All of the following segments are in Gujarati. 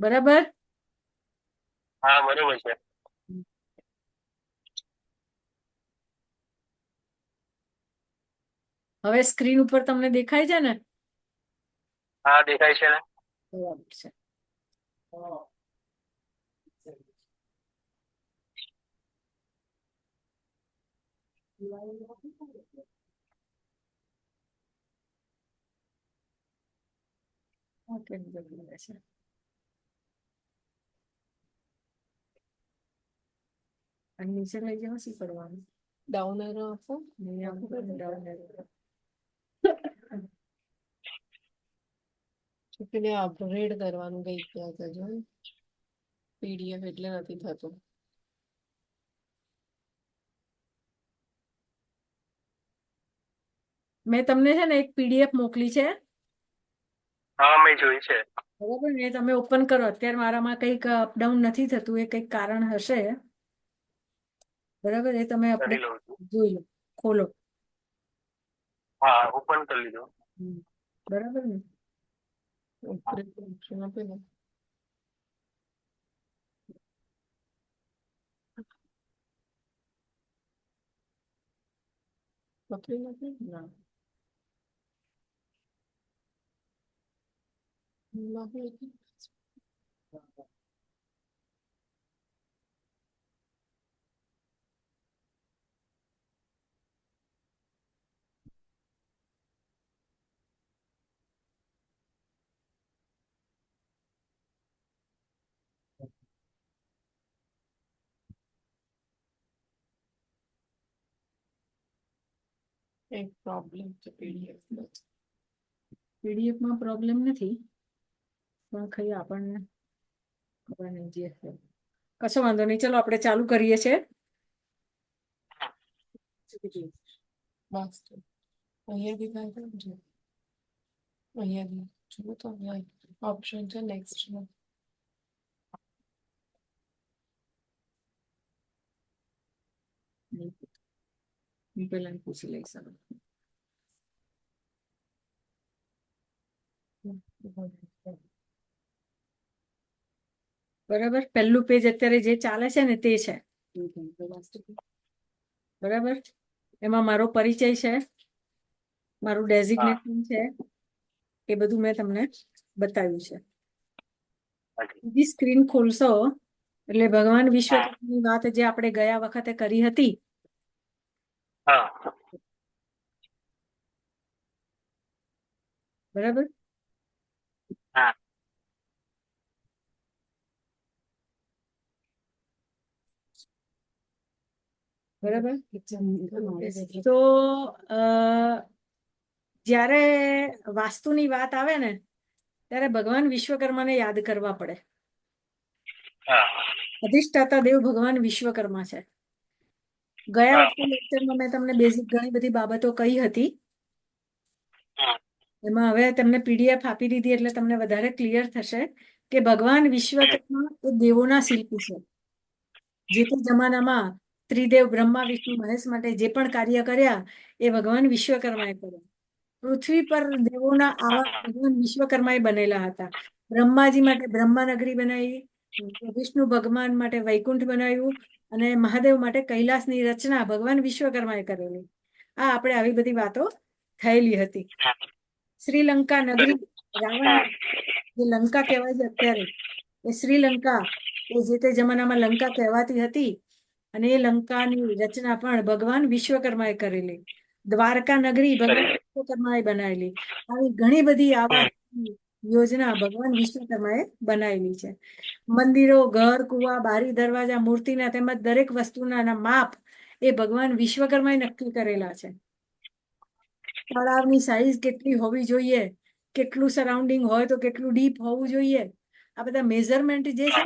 બરાબર? હા, બરોબર છે. હવે સ્ક્રીન ઉપર તમને દેખાય છે ને? હા, દેખાય છે ને. બરાબર છે. ઓકે, છે. અને નીચે લઈ જવા શું કરવાનું? ડાઉન એરો આપો. ડાઉન એરો પેલે અપગ્રેડ કરવાનું કઈ ક્યાં જો પીડીએફ એટલે નથી થતું. મેં તમને છે ને એક પીડીએફ મોકલી છે. હા, મેં જોઈ છે. બરાબર ને? તમે ઓપન કરો. અત્યારે મારામાં કંઈક અપડાઉન નથી થતું, એ કંઈક કારણ હશે. બરાબર, એ તમે કરી અપડેટ લઉં છું. જોઈ લો, ખોલો. હા, ઓપન કરી લીધું. બરાબર ને? હા. ઓપ્શન આપે ને. પકડી નથી ના એક પ્રોબ્લેમ છે પીડીએફમાં પ્રોબ્લેમ નથી, પણ ખાલી આપણને ખબર નહીં જે છે. કશો વાંધો નહીં, ચલો આપણે ચાલુ કરીએ છીએ. બસ અહીંયાથી થાય છે, અહીંયાથી જુઓ તો ઓપ્શન છે નેક્સ્ટ નો. હું પેલા પૂછી લઈશ. બરાબર, પહેલું પેજ અત્યારે જે ચાલે છે ને તે છે. બરાબર, એમાં મારો પરિચય છે, મારું હા. ડેઝિગ્નેશન છે, એ બધું મેં તમને બતાવ્યું છે. હાજી. બીજી સ્ક્રીન ખોલશો એટલે ભગવાન હા. વિશ્વકર્માની વાત જે આપણે ગયા વખતે કરી હતી. હા. બરાબર, હા. બરાબર. તો જ્યારે વાસ્તુની વાત આવે ને ત્યારે ભગવાન વિશ્વકર્માને યાદ કરવા પડે. હા. અધિષ્ઠાતા દેવ ભગવાન વિશ્વકર્મા છે. ગયા હા. વખતે લેક્ચરમાં મેં તમને બેઝિક ઘણી બધી બાબતો કહી હતી. હા. એમાં હવે તમને પીડીએફ આપી દીધી એટલે તમને વધારે ક્લિયર થશે કે ભગવાન વિશ્વકર્મા એ દેવોના શિલ્પી છે. જે તે જમાનામાં ત્રિદેવ બ્રહ્મા વિષ્ણુ મહેશ માટે જે પણ કાર્ય કર્યા એ ભગવાન વિશ્વકર્માએ કર્યા. પૃથ્વી પર દેવોના આવા ભગવાન વિશ્વકર્માએ બનેલા હતા. બ્રહ્માજી માટે બ્રહ્માનગરી બનાવી, વિષ્ણુ ભગવાન માટે વૈકુંઠ બનાવ્યું અને મહાદેવ માટે કૈલાસની રચના ભગવાન વિશ્વકર્માએ કરેલી. આ આપણે આવી બધી વાતો થયેલી હતી. શ્રીલંકા નગરી રાવણ, જે લંકા કહેવાય છે અત્યારે, એ શ્રીલંકા એ જે તે જમાનામાં લંકા કહેવાતી હતી અને એ લંકાની રચના પણ ભગવાન વિશ્વકર્માએ કરેલી. દ્વારકા નગરી ભગવાન વિશ્વકર્માએ બનાવેલી. આવી ઘણી બધી આવાસ યોજના ભગવાન વિશ્વકર્માએ બનાવેલી છે. મંદિરો, ઘર, કુવા, બારી, દરવાજા, મૂર્તિના તેમજ દરેક વસ્તુના માપ એ ભગવાન વિશ્વકર્માએ નક્કી કરેલા છે. તળાવની સાઈઝ કેટલી હોવી જોઈએ, કેટલું સરાઉન્ડિંગ હોય તો કેટલું ડીપ હોવું જોઈએ, આ બધા મેઝરમેન્ટ જે છે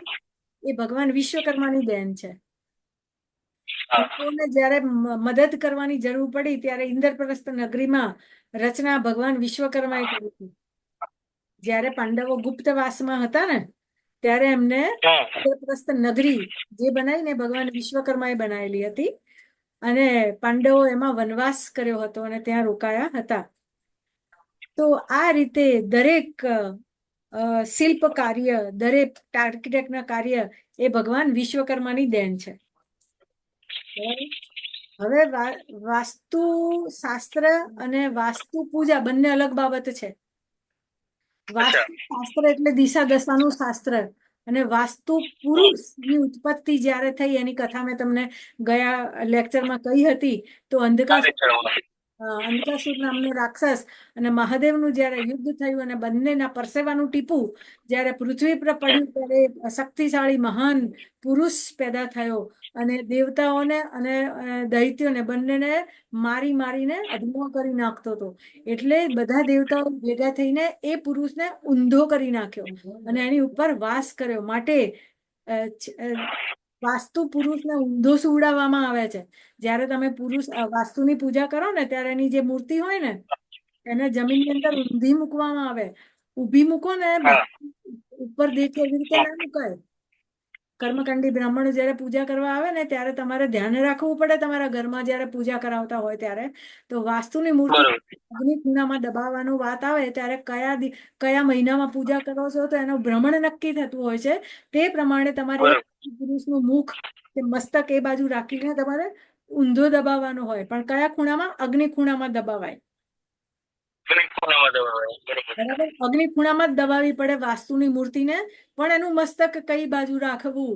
એ ભગવાન વિશ્વકર્માની દેન છે. હિન્દુઓને જ્યારે મદદ કરવાની જરૂર પડી ત્યારે ઇન્દ્રપ્રસ્થ નગરીમાં રચના ભગવાન વિશ્વકર્માએ કરી હતી. જ્યારે પાંડવો ગુપ્તવાસમાં હતા ને ત્યારે એમને ઇન્દ્રપ્રસ્થ નગરી જે બનાવીને ભગવાન વિશ્વકર્માએ બનાવેલી હતી અને પાંડવો એમાં વનવાસ કર્યો હતો અને ત્યાં રોકાયા હતા. તો આ રીતે દરેક શિલ્પ કાર્ય, દરેક આર્કિટેક્ટના કાર્ય એ ભગવાન વિશ્વકર્માની દેન છે. બરાબર? હવે વાસ્તુ શાસ્ત્ર અને વાસ્તુ પૂજા બંને અલગ બાબત છે. વાસ્તુ શાસ્ત્ર એટલે દિશા દશાનું શાસ્ત્ર, અને વાસ્તુ પુરુષની ઉત્પત્તિ જ્યારે થઈ એની કથા મેં તમને ગયા લેક્ચરમાં કહી હતી. તો અંધકાસુર નામનો રાક્ષસ અને મહાદેવનું જ્યારે યુદ્ધ થયું અને બંનેના પરસેવાનું ટીપું જ્યારે પૃથ્વી પર પડ્યું ત્યારે શક્તિશાળી મહાન પુરુષ પેદા થયો અને દેવતાઓને અને દૈત્યોને બંનેને મારી મારીને અધમો કરી નાખતો હતો. એટલે બધા દેવતાઓ ભેગા થઈને એ પુરુષને ઊંધો કરી નાખ્યો અને એની ઉપર વાસ કર્યો. માટે વાસ્તુ પુરુષને ઊંધો સુવડાવવામાં આવે છે. જ્યારે તમે વાસ્તુની પૂજા કરો ને ત્યારે એની જે મૂર્તિ હોય ને એને જમીનની અંદર ઊંધી મૂકવામાં આવે. ઊભી મૂકો ને ઉપર દેખે એવી રીતે ના મુકાય. કર્મકાંડી બ્રાહ્મણો જ્યારે પૂજા કરવા આવે ને ત્યારે તમારે ધ્યાન રાખવું પડે તમારા ઘરમાં જ્યારે પૂજા કરાવતા હોય ત્યારે. તો વાસ્તુની મૂર્તિ અગ્નિ ખૂણામાં દબાવવાનું વાત આવે ત્યારે કયા મહિનામાં પૂજા કરો છો તો એનું ભ્રમણ નક્કી થતું હોય છે. તે પ્રમાણે તમારે પુરુષનું મુખ કે મસ્તક એ બાજુ રાખીને તમારે ઊંધો દબાવવાનો હોય. પણ કયા ખૂણામાં? અગ્નિ ખૂણામાં દબાવાય. બરાબર? અગ્નિ ખૂણામાં જ દબાવવી પડે વાસ્તુની મૂર્તિને. પણ એનું મસ્તક કઈ બાજુ રાખવું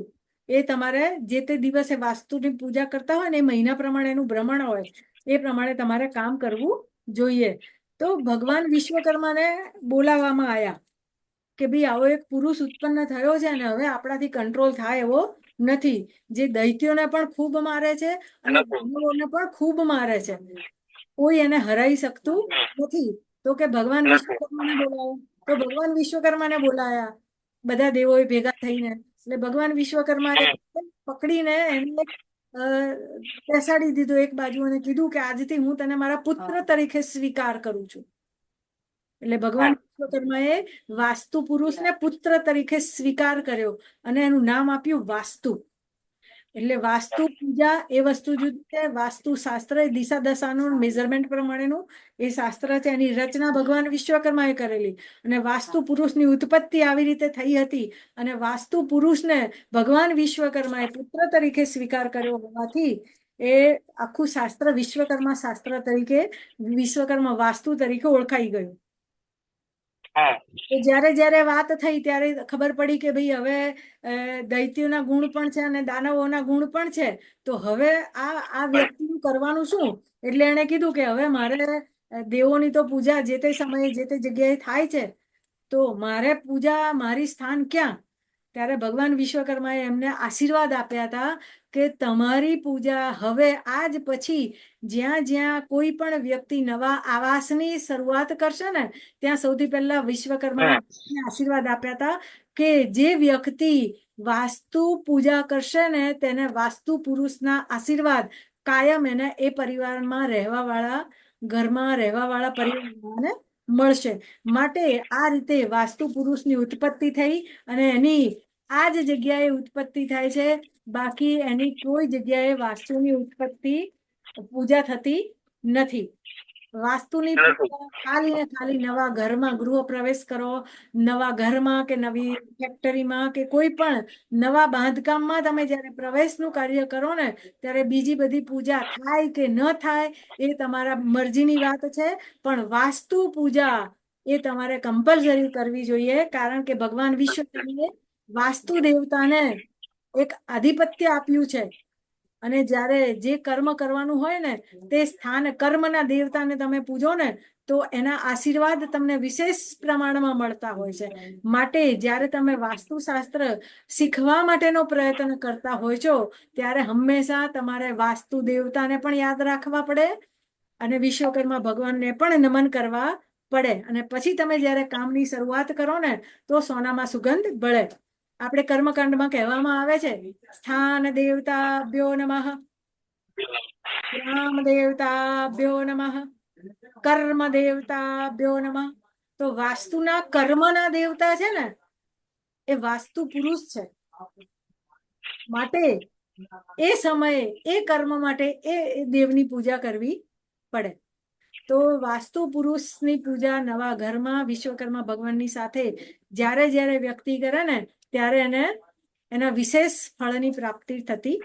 એ તમારે જે તે દિવસે વાસ્તુની પૂજા કરતા હોય ને એ મહિના પ્રમાણે એનું ભ્રમણ હોય એ પ્રમાણે તમારે કામ કરવું જોઈએ. તો ભગવાન વિશ્વકર્માને બોલાવવામાં આવ્યા કે ભાઈ આવો એક પુરુષ ઉત્પન્ન થયો છે અને હવે આપણાથી કંટ્રોલ થાય એવો નથી. જે દૈત્યોને પણ ખૂબ મારે છે અને દાનવોને પણ ખૂબ મારે છે. કોઈ એને હરાઈ શકતું નથી. તો કે ભગવાન વિશ્વકર્માને બોલાવો. તો ભગવાન વિશ્વકર્માને બોલાયા બધા દેવોએ ભેગા થઈને. એટલે ભગવાન વિશ્વકર્માએ પકડીને એને બેસાડી દીધો એક બાજુ અને કીધું કે આજથી હું તને મારા પુત્ર તરીકે સ્વીકાર કરું છું. એટલે ભગવાન વિશ્વકર્માએ વાસ્તુ પુરુષને પુત્ર તરીકે સ્વીકાર કર્યો અને એનું નામ આપ્યું વાસ્તુ. એટલે વાસ્તુ પૂજા એ વસ્તુ જુદી છે. વાસ્તુ શાસ્ત્ર એ દિશા દશાનું મેઝરમેન્ટ પ્રમાણેનું એ શાસ્ત્ર છે. એની રચના ભગવાન વિશ્વકર્માએ કરેલી અને વાસ્તુ પુરુષની ઉત્પત્તિ આવી રીતે થઈ હતી. અને વાસ્તુ પુરુષને ભગવાન વિશ્વકર્માએ પુત્ર તરીકે સ્વીકાર કર્યો હોવાથી એ આખું શાસ્ત્ર વિશ્વકર્મા શાસ્ત્ર તરીકે, વિશ્વકર્મા વાસ્તુ તરીકે ઓળખાઈ ગયું. તો જ્યારે જ્યારે વાત થઈ ત્યારે ખબર પડી કે ભાઈ હવે દૈત્યોના ગુણ પણ છે અને દાનવોના ગુણ પણ છે. તો હવે આ વ્યક્તિનું કરવાનું શું? એટલે એણે કીધું કે હવે મારે દેવોની તો પૂજા જે તે સમયે જે તે જગ્યાએ થાય છે. તો મારે પૂજા મારી સ્થાન ક્યાં? ત્યારે ભગવાન વિશ્વકર્માએ એમને આશીર્વાદ આપ્યા હતા કે તમારી પૂજા હવે આજ પછી જ્યાં જ્યાં કોઈ પણ વ્યક્તિ નવા આવાસની શરૂઆત કરશે ને ત્યાં સૌથી પહેલા વિશ્વકર્માએ આશીર્વાદ આપ્યા હતા કે જે વ્યક્તિ વાસ્તુ પૂજા કરશે ને તેને વાસ્તુ પુરુષના આશીર્વાદ કાયમ એને એ પરિવારમાં રહેવાવાળા ઘરમાં રહેવાવાળા પરિવારને મળશે. માટે આ રીતે વાસ્તુ પુરુષની ઉત્પત્તિ થઈ અને એની આ જ જગ્યાએ ઉત્પત્તિ થાય છે. બાકી એની કોઈ જગ્યાએ વાસ્તુની ઉત્પત્તિ પૂજા થતી નથી. વાસ્તુની પૂજા ખાલી ને ખાલી નવા ઘરમાં ગૃહ પ્રવેશ કરો, નવા ઘરમાં કે નવી ફેક્ટરીમાં કે કોઈ પણ નવા બાંધકામમાં તમે જ્યારે પ્રવેશનું કાર્ય કરો ને ત્યારે બીજી બધી પૂજા થાય કે ન થાય એ તમારા મરજીની વાત છે. પણ વાસ્તુ પૂજા એ તમારે કમ્પલસરી કરવી જોઈએ. કારણ કે ભગવાન વિશ્વકર્માએ વાસ્તુ દેવતાને એક આધિપત્ય આપ્યું છે. અને જ્યારે જે કર્મ કરવાનું હોય ને તે સ્થાન કર્મના દેવતાને તમે પૂજો ને તો એના આશીર્વાદ તમને વિશેષ પ્રમાણમાં મળતા હોય છે. માટે જ્યારે તમે વાસ્તુશાસ્ત્ર શીખવા માટેનો પ્રયત્ન કરતા હોય છો ત્યારે હંમેશા તમારે વાસ્તુ દેવતાને પણ યાદ રાખવા પડે અને વિશ્વકર્મા ભગવાનને પણ નમન કરવા પડે. અને પછી તમે જ્યારે કામની શરૂઆત કરો ને તો સોનામાં સુગંધ બળે. આપણે કર્મકાંડમાં કહેવામાં આવે છે સ્થાન દેવતાભ્યો નમઃ, ગ્રામ દેવતાભ્યો નમઃ, કર્મ દેવતાભ્યો નમઃ. તો વાસ્તુના કર્મના દેવતા છે ને એ વાસ્તુ પુરુષ છે. માટે એ સમયે એ કર્મ માટે એ દેવની પૂજા કરવી પડે. તો વાસ્તુ પુરુષની પૂજા નવા ઘરમાં વિશ્વકર્મા ભગવાનની સાથે જ્યારે જ્યારે વ્યક્તિ કરે ને ત્યારે એને એના વિશેષ ફળની પ્રાપ્તિ થતી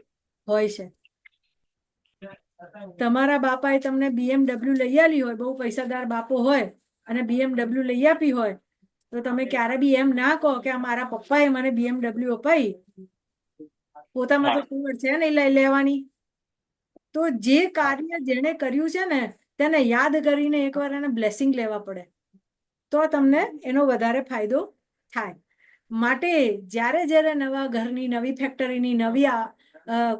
હોય છે. તમારા બાપાએ તમને BMW લઈ આલી હોય, બહુ પૈસાદાર બાપો હોય અને BMW લઈ આપી હોય, તો તમે ક્યારે બી એમ ના કહો કે આ મારા પપ્પાએ મને BMW અપાઈ, પોતામાં તો સગવડ છે નહીં લઈ લેવાની. તો જે કાર્ય જેણે કર્યું છે ને તેને યાદ કરીને એકવાર એને બ્લેસિંગ લેવા પડે, તો તમને એનો વધારે ફાયદો થાય. માટે જ્યારે જ્યારે નવા ઘરની, નવી ફેક્ટરીની, નવી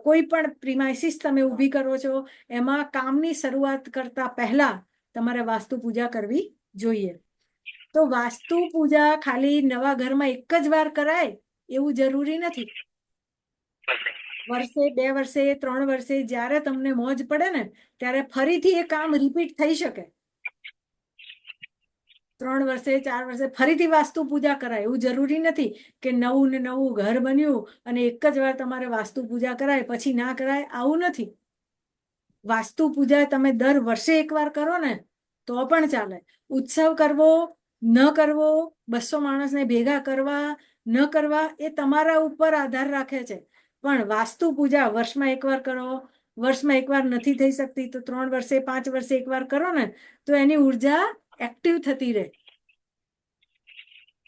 કોઈ પણ પ્રિમાઇસીસ તમે ઊભી કરો છો, એમાં કામની શરૂઆત કરતા પહેલા તમારે વાસ્તુ પૂજા કરવી જોઈએ. તો વાસ્તુ પૂજા ખાલી નવા ઘરમાં એક જ વાર કરાય એવું જરૂરી નથી. વર્ષે, 2 વર્ષે, 3 વર્ષે જ્યારે તમને મોજ પડે ને ત્યારે ફરીથી એ કામ રિપીટ થઈ શકે. 3 વર્ષે, 4 વર્ષે ફરીથી વાસ્તુ પૂજા કરાય એવું જરૂરી નથી કે નવું ને નવું ઘર બન્યું અને એક જ વાર તમારે વાસ્તુ પૂજા કરાય પછી ના કરાય, આવું નથી. વાસ્તુ પૂજા તમે દર વર્ષે એકવાર કરો ને તો પણ ચાલે. ઉત્સવ કરવો ન કરવો, 200 માણસને ભેગા કરવા ન કરવા, એ તમારા ઉપર આધાર રાખે છે. પણ વાસ્તુ પૂજા વર્ષમાં એકવાર કરો, વર્ષમાં એકવાર નથી થઈ શકતી તો 3 વર્ષે, 5 વર્ષે એકવાર કરો ને તો એની ઉર્જા એક્ટિવ થતી રહે.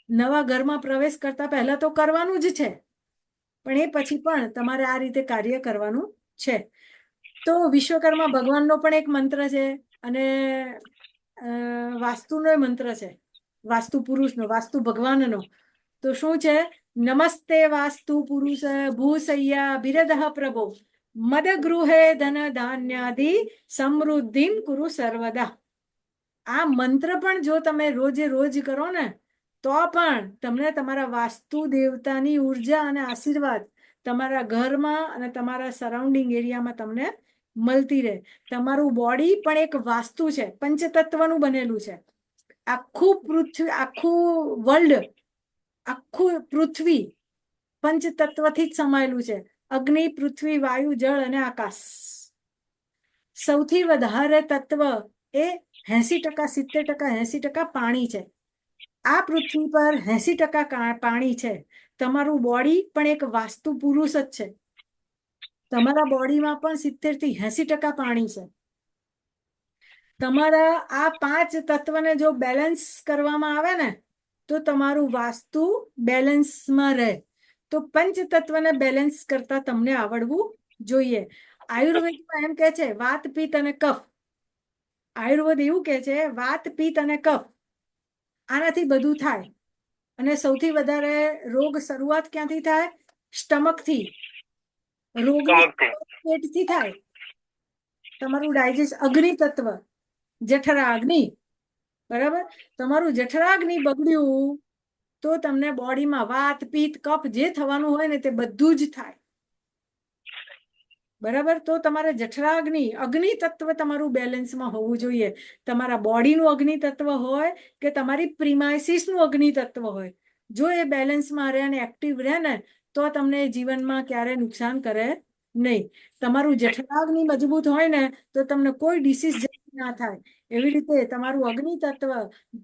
નવા ઘરમાં પ્રવેશ કરતા પહેલા તો કરવાનું જ છે, પણ એ પછી પણ તમારે આ રીતે કાર્ય કરવાનું છે. તો વિશ્વકર્મા ભગવાનનો પણ એક મંત્ર છે અને વાસ્તુનો મંત્ર છે, વાસ્તુ પુરુષનો, વાસ્તુ ભગવાનનો. તો શું છે? નમસ્તે વાસ્તુ પુરુષ ભૂસૈયા બિરદઃ પ્રભો મદ ગૃહે ધન ધાન્યાદિ સમૃદ્ધિમ કુરુ સર્વદા. આ મંત્ર પણ જો તમે રોજે રોજ કરો ને તો પણ તમને તમારા વાસ્તુ દેવતાની ઉર્જા અને આશીર્વાદ તમારા ઘરમાં અને તમારા સરાઉન્ડિંગ એરિયામાં તમને મળતી રહે. તમારું બોડી પણ એક વાસ્તુ છે, પંચતત્વનું બનેલું છે. આખું પૃથ્વી, આખું વર્લ્ડ, આખું પૃથ્વી પંચતત્વથી જ સમાયેલું છે. અગ્નિ, પૃથ્વી, વાયુ, જળ અને આકાશ. સૌથી વધારે તત્વ એ 80%, 70%, 80% પાણી છે. આ પૃથ્વી પર 80% પાણી છે. તમારું બોડી પણ એક વાસ્તુ પુરુષ જ છે. તમારા બોડીમાં પણ 70 થી 80% પાણી છે. તમારા આ 5 તત્વને જો બેલેન્સ કરવામાં આવે ને તો તમારું વાસ્તુ બેલેન્સમાં રહે. તો પંચ તત્વને બેલેન્સ કરતા તમને આવડવું જોઈએ. આયુર્વેદમાં એમ કે છે વાત, પિત્ત અને કફ. આયુર્વેદ એવું કે છે વાત, પિત્ત અને કફ, આનાથી બધું થાય. અને સૌથી વધારે રોગ શરૂઆત ક્યાંથી થાય? સ્ટમકથી. રોગની પેટથી થાય. તમારું ડાયજેસ્ટ, અગ્નિ તત્વ, જઠરાગ્નિ, બરાબર? તમારું જઠરાગ્નિ બગડ્યું તો તમને બોડીમાં વાત, પિત્ત, કફ જે થવાનું હોય ને તે બધું જ થાય. બરાબર? તો તમારે જઠરાગ્નિ, અગ્નિ તત્વ તમારું બેલેન્સમાં હોવું જોઈએ. તમારા બોડીનું અગ્નિ તત્વ હોય કે તમારી પ્રિમાઇસીસનું અગ્નિ તત્વ હોય, જો એ બેલેન્સમાં રહે અને એક્ટિવ રહે ને તો તમને જીવનમાં ક્યારે નુકસાન કરે નહીં. તમારું જઠરાગ્નિ મજબૂત હોય ને તો તમને કોઈ ડિસીઝ ના થાય. એવી રીતે તમારું અગ્નિ તત્વ,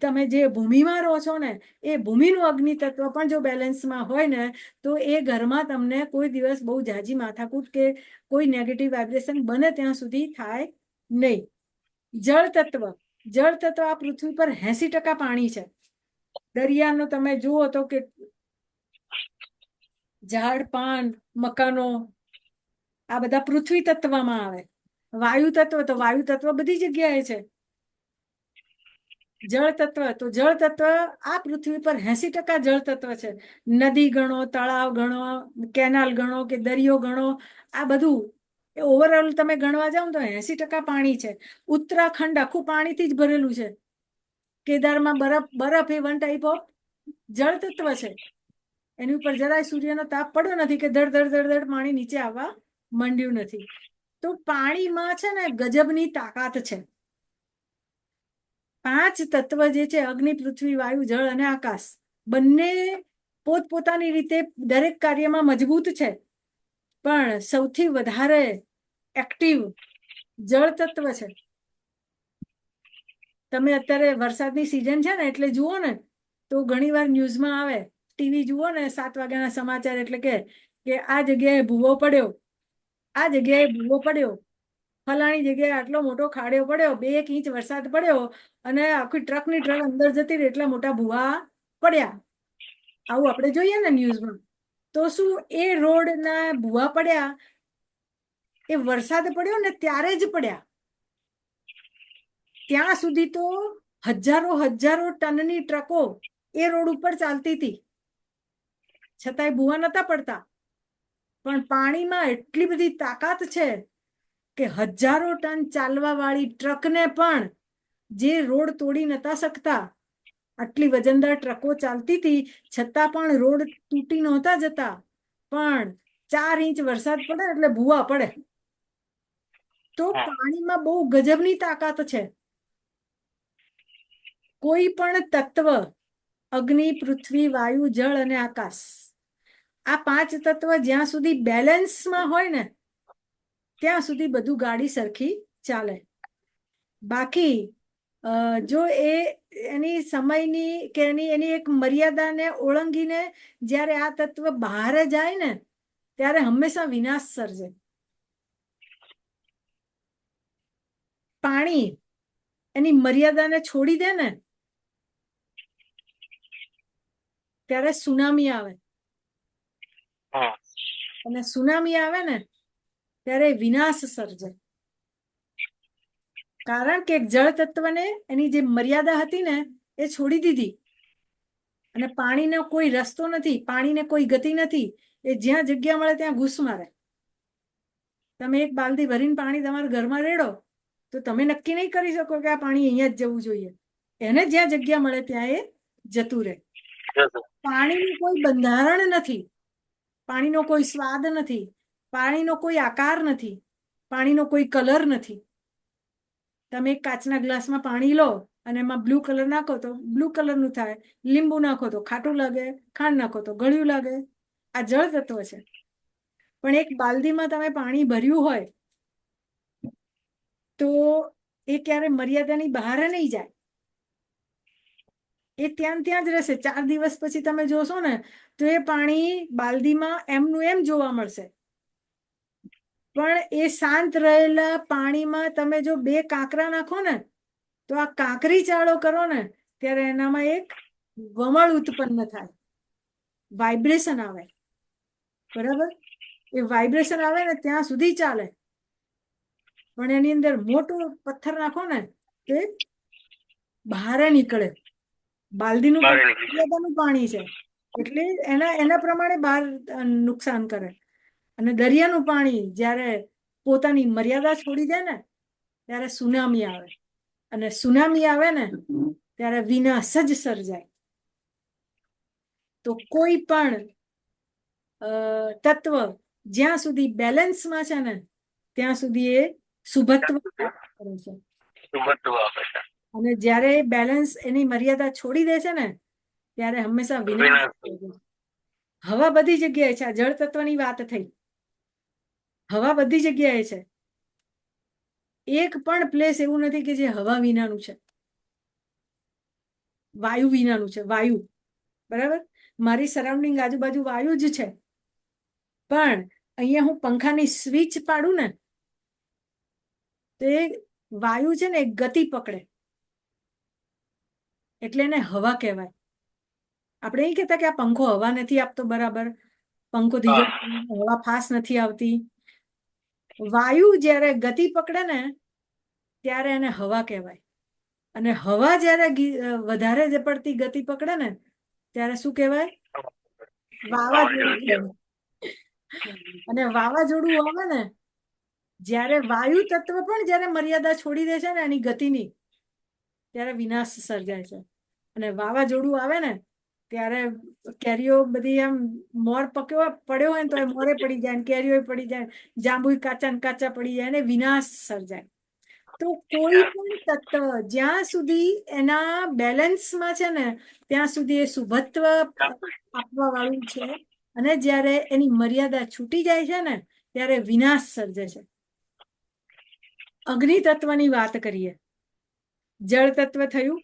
તમે જે ભૂમિમાં રહો છો ને એ ભૂમિનું અગ્નિ તત્વ પણ જો બેલેન્સમાં હોય ને તો એ ઘરમાં તમને કોઈ દિવસ બહુ ઝાઝી માથાકૂટ કે કોઈ નેગેટિવ વાઇબ્રેશન બને ત્યાં સુધી થાય નહીં. જળ તત્વ, જળ તત્વ આ પૃથ્વી પર 80% પાણી છે. દરિયાનો તમે જુઓ તો કે ઝાડ, પાન, મકાનો આ બધા પૃથ્વી તત્વમાં આવે. વાયુ તત્વ, તો વાયુ તત્વ બધી જગ્યાએ છે. જળ તત્વ, તો જળ તત્વ આ પૃથ્વી પર 80% જળ તત્વ છે. નદી ગણો, તળાવ ગણો, કેનાલ ગણો કે દરિયો ગણો, આ બધું ઓવરઓલ તમે ગણવા જાઓ તો 80% પાણી છે. ઉત્તરાખંડ આખું પાણીથી જ ભરેલું છે. કેદારમાં બરફ એ વન ટાઈપ ઓફ જળ તત્વ છે. એની ઉપર જરાય સૂર્યનો તાપ પડ્યો નથી કે ધડ ધડ ધડ ધડ પાણી નીચે આવવા માંડ્યું નથી. તો પાણીમાં છે ને ગજબની તાકાત છે. 5 તત્વ જે છે, અગ્નિ, પૃથ્વી, વાયુ, જળ અને આકાશ, બંને પોતપોતાની રીતે દરેક કાર્યમાં મજબૂત છે. પણ સૌથી વધારે એક્ટિવ જળ તત્વ છે. તમે અત્યારે વરસાદની સિઝન છે ને એટલે જુઓ ને તો ઘણીવાર ન્યૂઝમાં આવે, ટીવી જુઓ ને 7 વાગ્યાના સમાચાર એટલે કે આ જગ્યાએ ભૂવો પડ્યો, આ જગ્યાએ ભૂવો પડ્યો, ફલાણી જગ્યાએ આટલો મોટો ખાડો પડ્યો, 2 ઇંચ વરસાદ પડ્યો અને આખી ટ્રકની ટ્રક અંદર જતી રહી, એટલા મોટા ભૂવા પડ્યા. આવું આપણે જોઈએ ને ન્યૂઝમાં. તો શું એ રોડના ભૂવા પડ્યા એ વરસાદ પડ્યો ને ત્યારે જ પડ્યા? ત્યાં સુધી તો હજારો ટનની ટ્રકો એ રોડ ઉપર ચાલતી હતી, છતાંય ભૂવા નતા પડતા. પણ પાણીમાં એટલી બધી તાકાત છે કે હજારો ટન ચાલવા વાળી ટ્રકને પણ જે રોડ તોડી નતા શકતા, આટલી વજનદાર ટ્રકો ચાલતી હતી છતાં પણ રોડ તૂટી નહોતા જતા, પણ 4 ઇંચ વરસાદ પડે એટલે ભૂવા પડે. તો પાણીમાં બહુ ગજબની તાકાત છે. કોઈ પણ તત્વ, અગ્નિ, પૃથ્વી, વાયુ, જળ અને આકાશ, આ 5 તત્વ જ્યાં સુધી બેલેન્સમાં હોય ને ત્યાં સુધી બધું ગાડી સરખી ચાલે. બાકી જો એની સમયની કે એની એક મર્યાદાને ઓળંગીને જ્યારે આ તત્વ બહાર જાય ને ત્યારે હંમેશા વિનાશ સર્જે. પાણી એની મર્યાદાને છોડી દે ને ત્યારે સુનામી આવે, અને સુનામી આવે ને ત્યારે વિનાશ સર્જે. કારણ કે જળ તત્વને એની જે મર્યાદા હતી ને એ છોડી દીધી, અને પાણીનો કોઈ રસ્તો નથી, પાણીને કોઈ ગતિ નથી, એ જ્યાં જગ્યા મળે ત્યાં ઘૂસ મારે. તમે એક બાલદી ભરીને પાણી તમારા ઘરમાં રેડો તો તમે નક્કી નહીં કરી શકો કે આ પાણી અહીંયા જ જવું જોઈએ, એને જ્યાં જગ્યા મળે ત્યાં એ જતું રહે. પાણીનું કોઈ બંધારણ નથી, પાણીનો કોઈ સ્વાદ નથી, પાણીનો કોઈ આકાર નથી, પાણીનો કોઈ કલર નથી. તમે એક કાચના ગ્લાસમાં પાણી લો અને એમાં બ્લુ કલર નાખો તો બ્લુ કલરનું થાય, લીંબુ નાખો તો ખાટું લાગે, ખાંડ નાખો તો ગળ્યું લાગે. આ જળ તત્વ છે. પણ એક બાલદીમાં તમે પાણી ભર્યું હોય તો એ ક્યારે મર્યાદાની બહાર નહીં જાય, એ ત્યાં જ રહેશે. 4 દિવસ પછી તમે જોશો ને તો એ પાણી બાલદીમાં એમનું એમ જોવા મળશે. પણ એ શાંત રહેલા પાણીમાં તમે જો 2 કાંકરા નાખો ને તો આ કાંકરી ચાળો કરો ને ત્યારે એનામાં એક વમળ ઉત્પન્ન થાય, વાઇબ્રેશન આવે. બરાબર? એ વાઇબ્રેશન આવે ને ત્યાં સુધી ચાલે. પણ એની અંદર મોટો પથ્થર નાખો ને તો બહાર નીકળે. બાલદીનું મર્યાદાનું પાણી છે એટલે એના પ્રમાણે બહાર નુકસાન કરે. અને દરિયાનું પાણી જ્યારે પોતાની મર્યાદા છોડી દે ને ત્યારે સુનામી આવે, અને સુનામી આવે ને ત્યારે વિનાશ જ સર્જાય. તો કોઈ પણ તત્વ જ્યાં સુધી બેલેન્સમાં છે ને ત્યાં સુધી એ શુભત્વ કરે છે. અને જ્યારે બેલેન્સ એની મર્યાદા છોડી દે છે ને ત્યારે હંમેશા વિનાશ. હવા બધી જગ્યાએ છે, આ જળ તત્વની વાત થઈ. હવા બધી જગ્યાએ છે, એક પણ પ્લેસ એવું નથી કે જે હવા વિનાનું છે, વાયુ વિનાનું છે. વાયુ, બરાબર, મારી સરાઉન્ડિંગ આજુબાજુ વાયુ જ છે, પણ અહીંયા હું પંખાની સ્વિચ પાડું ને તો એ વાયુ છે ને એક ગતિ પકડે એટલે એને હવા કહેવાય. આપણે એ કહેતા કે આ પંખો હવા નથી આપતો, બરાબર, પંખો ધીરે હવા ફાસ્ટ નથી આવતી. વાયુ જ્યારે ગતિ પકડે ને ત્યારે એને હવા કહેવાય, અને હવા જ્યારે વધારે પડતી ગતિ પકડે ને ત્યારે શું કહેવાય? વાવાઝોડું કહેવાય. અને વાવાઝોડું આવે ને જ્યારે વાયુ તત્વ પણ જ્યારે મર્યાદા છોડી દે છે ને એની ગતિની ત્યારે વિનાશ સર્જાય છે. અને વાવાઝોડું આવે ને ત્યારે કેરીઓ બધી આમ મોર પડ્યો હોય ને તો એ મોરે પડી જાય, કેરીઓ પડી જાય, જાંબુ કાચા ને કાચા પડી જાય અને વિનાશ સર્જાય. તો કોઈ પણ તત્વ જ્યાં સુધી એના બેલેન્સમાં છે ને ત્યાં સુધી એ શુભત્વ આપવા વાળું છે, અને જ્યારે એની મર્યાદા છૂટી જાય છે ને ત્યારે વિનાશ સર્જે છે. અગ્નિ તત્વની વાત કરીએ જળ તત્વ થયું,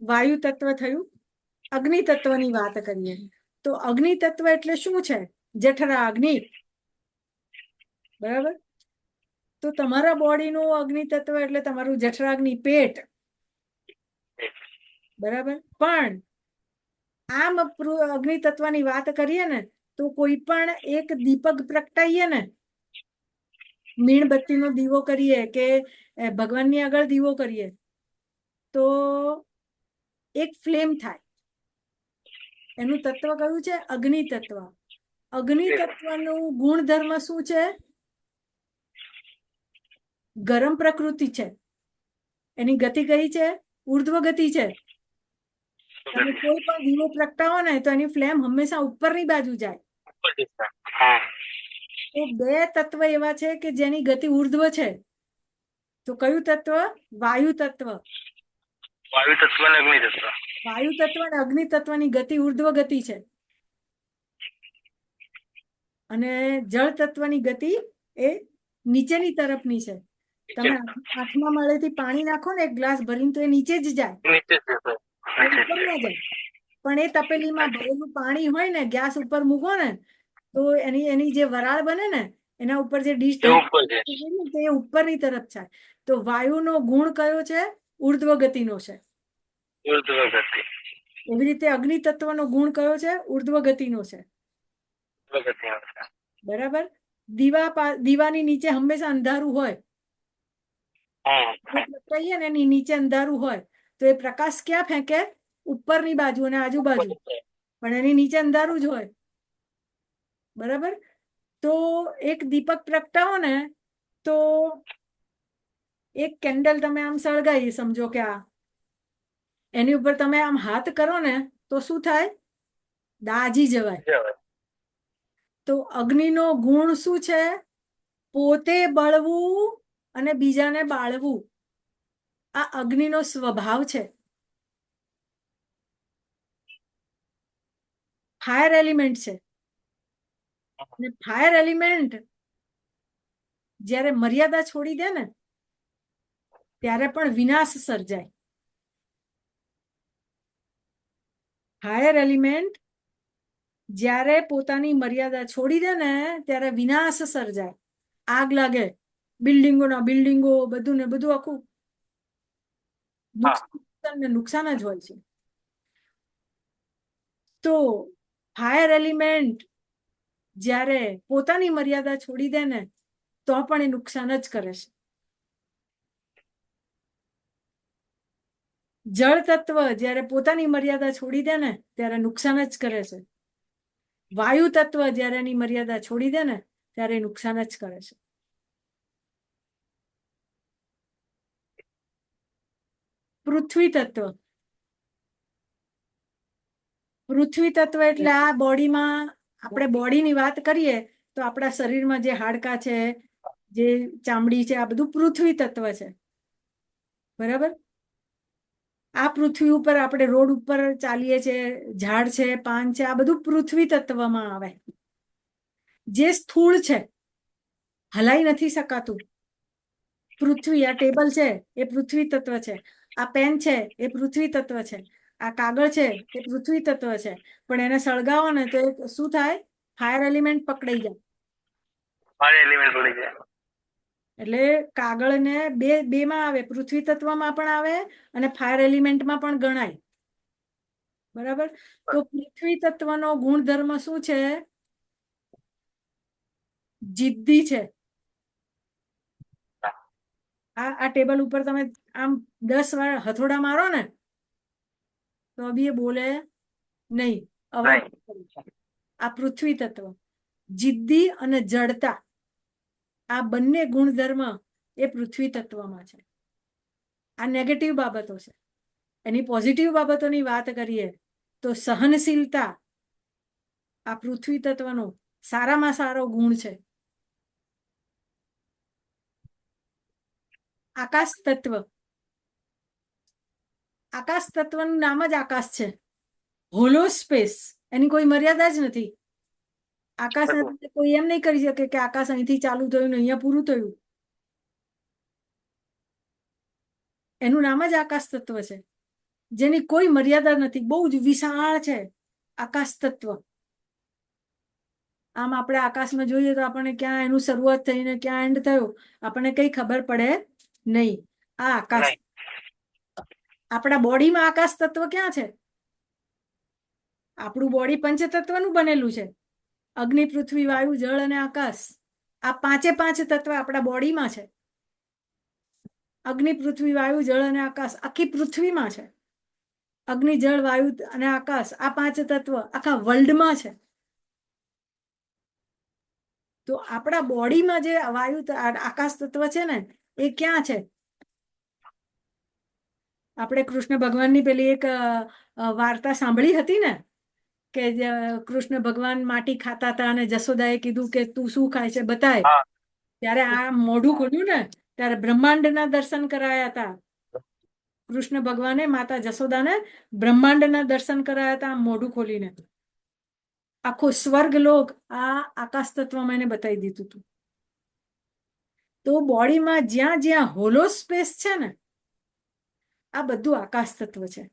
વાયુ તત્વ થયું, અગ્નિ તત્વની વાત કરીએ તો અગ્નિ તત્વ એટલે શું છે? જઠરા અગ્નિ. બરાબર. તો તમારા બોડીનું અગ્નિ તત્વ એટલે તમારું જઠરાગ્નિ, પેટ. બરાબર. પણ આમ અગ્નિ તત્વની વાત કરીએ ને તો કોઈ પણ એક દીપક પ્રગટાઈએ ને, મીણબત્તીનો દીવો કરીએ કે ભગવાનની આગળ દીવો કરીએ તો એક ફ્લેમ થાય. એનું તત્વ કયું છે? અગ્નિ તત્વ. અગ્નિ તત્વનું ગુણધર્મ શું છે? ગરમ પ્રકૃતિ છે. એની ગતિ કઈ છે? ઉર્ધ્વ ગતિ છે. તમે કોઈ પણ દીવો પ્રગટાવો ને તો એની ફ્લેમ હંમેશા ઉપરની બાજુ જાય. તો બે તત્વ એવા છે કે જેની ગતિ ઉર્ધ્વ છે. તો કયું તત્વ? વાયુ તત્વ. વાયુ તત્વ અને અગ્નિ તત્વ. વાયુ તત્વ અને અગ્નિ તત્વની ગતિ ઉર્ધ્વ ગતિ છે અને જળ તત્વની ગતિ એ નીચેની તરફની છે. તમે આઠમા માળેથી પાણી નાખો ને એક ગ્લાસ ભરીને તો એ નીચે જ જાય, ઉપર ના જાય. પણ એ તપેલીમાં ભરેલું પાણી હોય ને, ગેસ ઉપર મૂકો ને તો એની જે વરાળ બને ને એના ઉપર જે ડીશ તે ઉપરની તરફ જાય. તો વાયુનો ગુણ કયો છે? ઉર્ધ્વ ગતિનો છે. એવી રીતે અગ્નિ તત્વનો ગુણ કયો છે? ઉર્ધ્વ ગતિનો છે. બરાબર. દીવાની નીચે હંમેશા અંધારું હોય. કહીએ ને એની નીચે અંધારું હોય તો એ પ્રકાશ ક્યાં ફેંકે? ઉપરની બાજુ અને આજુબાજુ. પણ એની નીચે અંધારું જ હોય. બરાબર. તો એક દીપક પ્રગટાવો ને તો એક કેન્ડલ તમે આમ સળગાવી, સમજો કે આ એની ઉપર તમે આમ હાથ કરો ને તો શું થાય? દાજી જવાય. તો અગ્નિનો ગુણ શું છે? પોતે બળવું અને બીજાને બાળવું. આ અગ્નિનો સ્વભાવ છે. ફાયર એલિમેન્ટ છે. અને ફાયર એલિમેન્ટ જ્યારે મર્યાદા છોડી દે ને ત્યારે પણ વિનાશ સર્જાય. ફાયર એલિમેન્ટ જ્યારે પોતાની મર્યાદા છોડી દે ને ત્યારે વિનાશ સર્જાય. આગ લાગે, બિલ્ડિંગો બધું ને બધું આખું નુકસાન જ હોય છે. તો ફાયર એલિમેન્ટ જ્યારે પોતાની મર્યાદા છોડી દે ને તો પણ એ નુકસાન જ કરે છે. જળ તત્વ જ્યારે પોતાની મર્યાદા છોડી દે ને ત્યારે નુકસાન જ કરે છે. વાયુ તત્વ જ્યારે એની મર્યાદા છોડી દે ને ત્યારે નુકસાન જ કરે છે. પૃથ્વી તત્વ. પૃથ્વી તત્વ એટલે આ બોડીમાં, આપણે બોડીની વાત કરીએ તો આપણા શરીરમાં જે હાડકા છે, જે ચામડી છે, આ બધું પૃથ્વી તત્વ છે. બરાબર. આ પૃથ્વી ઉપર આપણે રોડ ઉપર ચાલીએ છીએ, ઝાડ છે, પાન છે, આ બધું પૃથ્વી તત્વમાં આવે. જે સ્થૂળ છે, હલાઈ નથી શકાતું, પૃથ્વી. આ ટેબલ છે એ પૃથ્વી તત્વ છે. આ પેન છે એ પૃથ્વી તત્વ છે. આ કાગળ છે એ પૃથ્વી તત્વ છે. પણ એને સળગાવો ને તો શું થાય? ફાયર એલિમેન્ટ પકડાઈ જાય. એટલે કાગળને બે માં આવે, પૃથ્વી તત્વમાં પણ આવે અને ફાયર એલિમેન્ટમાં પણ ગણાય. બરાબર. તો પૃથ્વી તત્વનો ગુણધર્મ શું છે? જિદ્દી છે. આ ટેબલ ઉપર તમે આમ 10 વાર હથોડા મારો ને તો બી એ બોલે નહીં, અવાજ. આ પૃથ્વી તત્વ. જિદ્દી અને જડતા, આ બંને ગુણધર્મ એ પૃથ્વી તત્વમાં છે. આ નેગેટિવ બાબતો છે. એની પોઝિટિવ બાબતોની વાત કરીએ તો સહનશીલતા આ પૃથ્વી તત્વનો સારામાં સારો ગુણ છે. આકાશ તત્વ. આકાશ તત્વનું નામ જ આકાશ છે. Hollow space. એની કોઈ મર્યાદા જ નથી. આકાશ કોઈ એમ નહીં કરી શકે કે આકાશ અહીંથી ચાલુ થયું ને અહીંયા પૂરું થયું. એનું નામ જ આકાશ તત્વ છે, જેની કોઈ મર્યાદા નથી, બહુ જ વિશાળ છે આકાશ તત્વ. આમ આપણે આકાશમાં જોઈએ તો આપણને ક્યાં એનું શરૂઆત થઈને ક્યાં એન્ડ થયો આપણને કઈ ખબર પડે નહીં. આ આકાશ, આપણા બોડીમાં આકાશ તત્વ ક્યાં છે? આપણું બોડી પંચતત્વનું બનેલું છે, અગ્નિ, પૃથ્વી, વાયુ, જળ અને આકાશ. આ પાંચે પાંચ તત્વ આપણા બોડીમાં છે. અગ્નિ, પૃથ્વી, વાયુ, જળ અને આકાશ આખી પૃથ્વીમાં છે. અગ્નિ, જળ, વાયુ અને આકાશ આ પાંચ તત્વ આખા વર્લ્ડમાં છે. તો આપણા બોડીમાં જે વાયુ આકાશ તત્વ છે ને એ ક્યાં છે? આપણે કૃષ્ણ ભગવાનની પેલી એક વાર્તા સાંભળી હતી ને, કે કૃષ્ણ ભગવાન માટી ખાતા હતા અને જશોદાએ કીધું કે તું શું ખાય છે બતાય. ત્યારે આ મોઢું ખોલ્યું ને ત્યારે બ્રહ્માંડના દર્શન કરાયા હતા. કૃષ્ણ ભગવાને માતા જશોદાને બ્રહ્માંડના દર્શન કરાયા હતા મોઢું ખોલીને. આખો સ્વર્ગ લોક આ આકાશ તત્વમાં એને બતાવી દીધું હતું. તો બોડીમાં જ્યાં જ્યાં હોલો સ્પેસ છે ને આ બધું આકાશ તત્વ છે.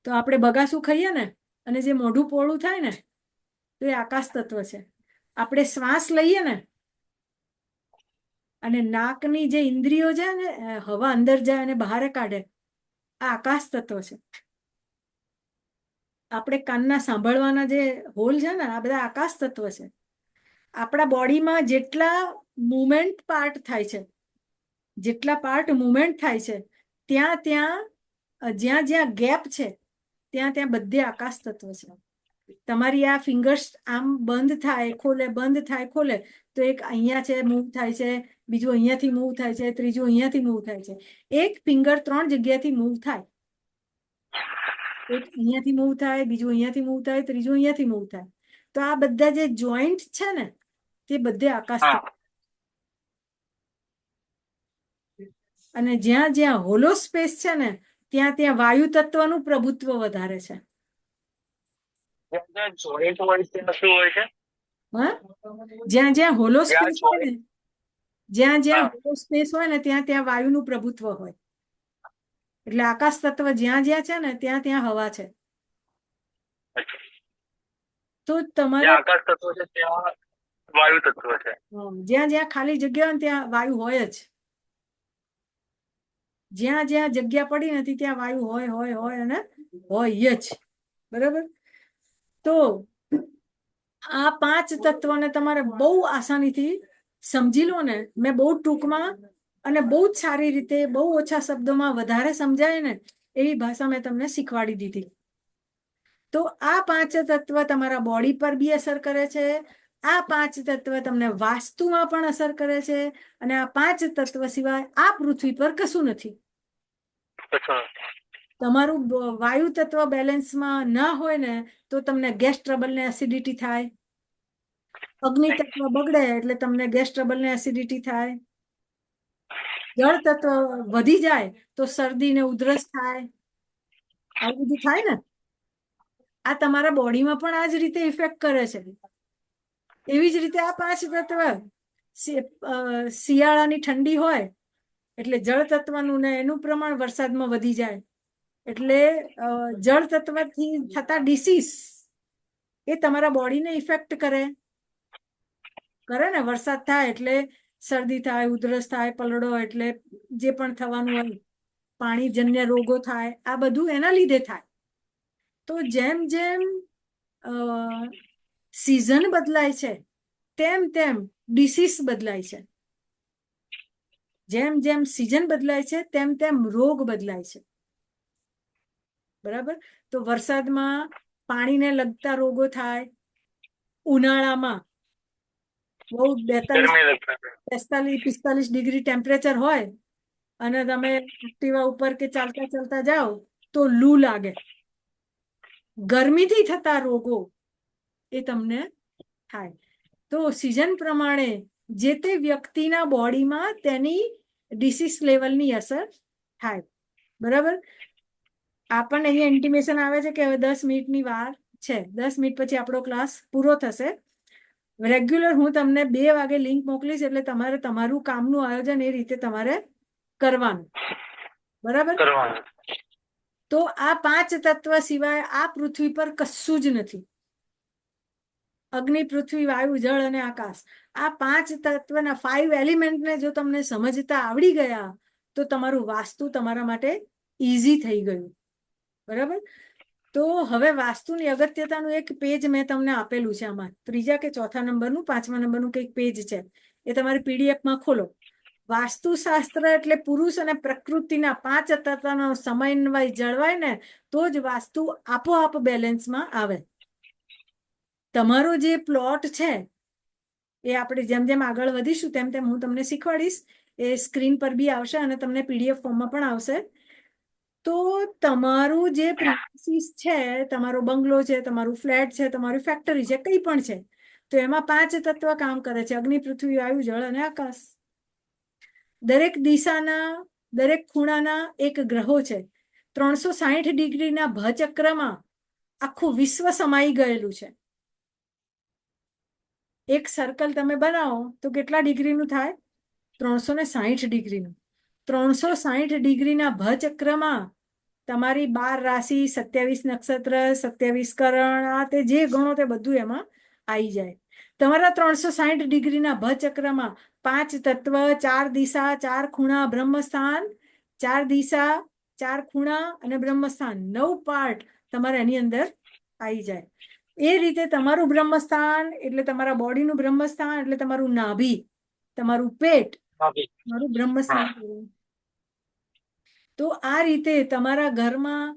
તો આપણે બગાસું ખાઈએ ને અને જે મોઢું પોળું થાય ને તો એ આકાશ તત્વ છે. આપણે શ્વાસ લઈએ ને અને નાકની જે ઇન્દ્રિયો છે ને હવા અંદર જાય અને બહાર કાઢે આ આકાશ તત્વ છે. આપણે કાનના સાંભળવાના જે હોલ છે ને આ બધા આકાશ તત્વ છે. આપણા બોડીમાં જેટલા મુવમેન્ટ પાર્ટ થાય છે, જેટલા પાર્ટ મુવમેન્ટ થાય છે ત્યાં ત્યાં જ્યાં જ્યાં ગેપ છે ત્યાં ત્યાં બધે આકાશ તત્વ છે. તમારી આ ફિંગર્સ આમ બંધ થાય ખોલે બંધ થાય ખોલે તો એક અહીંયા છે મૂવ થાય છે, બીજું અહીંયાથી મૂવ થાય છે, ત્રીજું અહીંયાથી મૂવ થાય છે. એક ફિંગર 3 જગ્યાથી મૂવ થાય. એક અહીંયાથી મૂવ થાય, બીજું અહીંયાથી મૂવ થાય, ત્રીજું અહીંયાથી મૂવ થાય. તો આ બધા જે જોઈન્ટ છે ને તે બધે આકાશ તત્વ. અને જ્યાં જ્યાં હોલો સ્પેસ છે ને ત્યાં ત્યાં વાયુ તત્વનું પ્રભુત્વ વધારે છે. જોઈન્ટ હોય ત્યાં શું હોય છે? જ્યાં જ્યાં હોલો સ્પેસ હોય ને, જ્યાં જ્યાં હોલો સ્પેસ હોય ને ત્યાં ત્યાં વાયુનું પ્રભુત્વ હોય. એટલે આકાશ તત્વ જ્યાં જ્યાં છે ને ત્યાં ત્યાં હવા છે. તો તમારે આકાશ તત્વ છે ત્યાં વાયુ તત્વ છે. જ્યાં જ્યાં ખાલી જગ્યા હોય ને ત્યાં વાયુ હોય જ. જ્યાં જ્યાં જગ્યા પડી નથી ત્યાં વાયુ હોય હોય હોય અને હોય જ. બરાબર? તો આ પાંચ તત્વોને તમારે બહુ આસાનીથી સમજી લો ને. મેં બહુ ટૂંકમાં અને બહુ જ સારી રીતે બહુ ઓછા શબ્દોમાં વધારે સમજાય ને એવી ભાષા મેં તમને શીખવાડી દીધી. તો આ પાંચ તત્વ તમારા બોડી પર બી અસર કરે છે. આ પાંચ તત્વ તમને વાસ્તુમાં પણ અસર કરે છે. અને આ પાંચ તત્વ સિવાય આ પૃથ્વી પર કશું નથી. તમારું વાયુ તત્વ બેલેન્સમાં ના હોય ને તો તમને ગેસ ટ્રબલ ને એસિડિટી થાય. અગ્નિ તત્વ બગડે એટલે તમને ગેસ ટ્રબલ ને એસિડિટી થાય. જળ તત્વ વધી જાય તો શરદી ને ઉધરસ થાય. આવું બધું થાય ને. આ તમારા બોડીમાં પણ આ જ રીતે ઇફેક્ટ કરે છે. એવી જ રીતે આ પાંચ તત્વ શિયાળાની ઠંડી હોય એટલે જળ તત્વનું ને એનું પ્રમાણ વરસાદમાં વધી જાય. એટલે જળ તત્વથી થતા ડિસીઝ એ તમારા બોડીને ઇફેક્ટ કરે ને. વરસાદ થાય એટલે શરદી થાય, ઉધરસ થાય, પલળો એટલે જે પણ થવાનું હોય, પાણીજન્ય રોગો થાય, આ બધું એના લીધે થાય. તો જેમ જેમ સિઝન બદલાય છે તેમ તેમ ડિસીઝ બદલાય છે. જેમ જેમ સિઝન બદલાય છે તેમ તેમ રોગ બદલાય છે. બરાબર? તો વરસાદમાં પાણીને લગતા રોગો થાય. ઉનાળામાં બહુ 45 ડિગ્રી ટેમ્પરેચર હોય અને તમે એક્ટિવા ઉપર કે ચાલતા ચાલતા જાઓ તો લૂ લાગે. ગરમીથી થતા રોગો એ તમને થાય. તો સિઝન પ્રમાણે જે તે વ્યક્તિના બોડીમાં તેની ડિસીઝ લેવલની અસર થાય. બરાબર? આપણને અહીંયા ઇન્ટિમેશન આવે છે કે હવે 10 મિનિટની વાર છે. 10 મિનિટ પછી આપણો ક્લાસ પૂરો થશે. રેગ્યુલર હું તમને 2 વાગે લિંક મોકલીશ એટલે તમારે તમારું કામનું આયોજન એ રીતે તમારે કરવાનું, બરાબર? કરવાનું. તો આ 5 તત્વ સિવાય આ પૃથ્વી પર કશું જ નથી. અગ્નિ, પૃથ્વી, વાયુ, જળ અને આકાશ, આ 5 તત્વના 5 એલિમેન્ટને જો તમને સમજતા આવડી ગયા તો તમારું વાસ્તુ તમારા માટે ઈઝી થઈ ગયું, બરાબર? તો હવે વાસ્તુની અગત્યતાનું એક પેજ મેં તમને આપેલું છે, આમાં 3જા કે 4થા નંબરનું 5મા નંબરનું કંઈક પેજ છે, એ તમારી પીડીએફમાં ખોલો. વાસ્તુશાસ્ત્ર એટલે પુરુષ અને પ્રકૃતિના 5 તત્વનો સમન્વય જળવાય ને તો જ વાસ્તુ આપોઆપ બેલેન્સમાં આવે. તમારો જે પ્લોટ છે એ આપણે જેમ જેમ આગળ વધીશું તેમ તેમ હું તમને શીખવાડીશ, એ સ્ક્રીન પર બી આવશે અને તમને પીડીએફ ફોર્મમાં પણ આવશે. તો તમારું જે પ્રિન્સિસ છે, તમારો બંગલો છે, તમારું ફ્લેટ છે, તમારી ફેક્ટરી છે, કંઈ પણ છે, તો એમાં 5 તત્વ કામ કરે છે: અગ્નિ, પૃથ્વી, વાયુ, જળ અને આકાશ. દરેક દિશાના, દરેક ખૂણાના એક ગ્રહો છે. 360 ડિગ્રીના ભચક્રમાં આખું વિશ્વ સમાઈ ગયેલું છે. એક સર્કલ તમે બનાવો તો કેટલા ડિગ્રીનું થાય? 360 ડિગ્રીનું. 360 ડિગ્રીના ભચક્રમાં તમારી 12 રાશિ, 27 નક્ષત્ર, 27 કરણ, આ તે જે ગણો તે બધું એમાં આવી જાય. તમારા 360 ડિગ્રીના ભચક્રમાં 5 તત્વ, 4 દિશા, 4 ખૂણા, બ્રહ્મસ્થાન, 4 દિશા, 4 ખૂણા અને બ્રહ્મસ્થાન, 9 પાર્ટ તમારે એની અંદર આવી જાય. એ રીતે તમારું બ્રહ્મસ્થાન એટલે તમારા બોડીનું બ્રહ્મસ્થાન એટલે તમારું નાભી, તમારું પેટ, તમારું બ્રહ્મસ્થાન. તો આ રીતે તમારા ઘરમાં